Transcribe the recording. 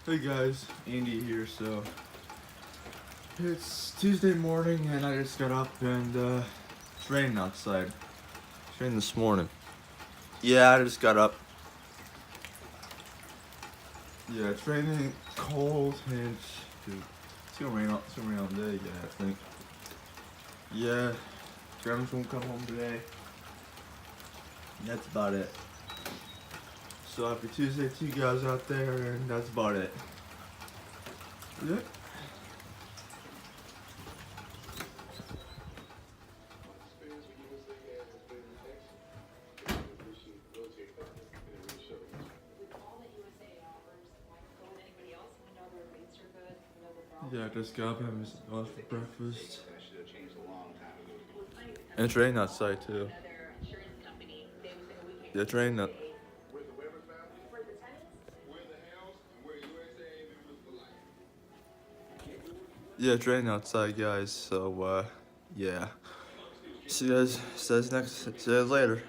Hey guys, Andy here. So it's Tuesday morning and I just got up and it's raining outside. It's raining this morning. Yeah, I just got up. Yeah, it's raining cold and it's gonna rain all day, yeah, I think. Yeah, Grandma's won't come home today. That's about it. So happy Tuesday to you guys out there, and that's about it. Yeah. Yeah, I just got up and having lunch for breakfast. And it's raining outside too. Yeah, it's raining out. Yeah, it's raining outside, guys. So yeah. See you guys. See you guys later.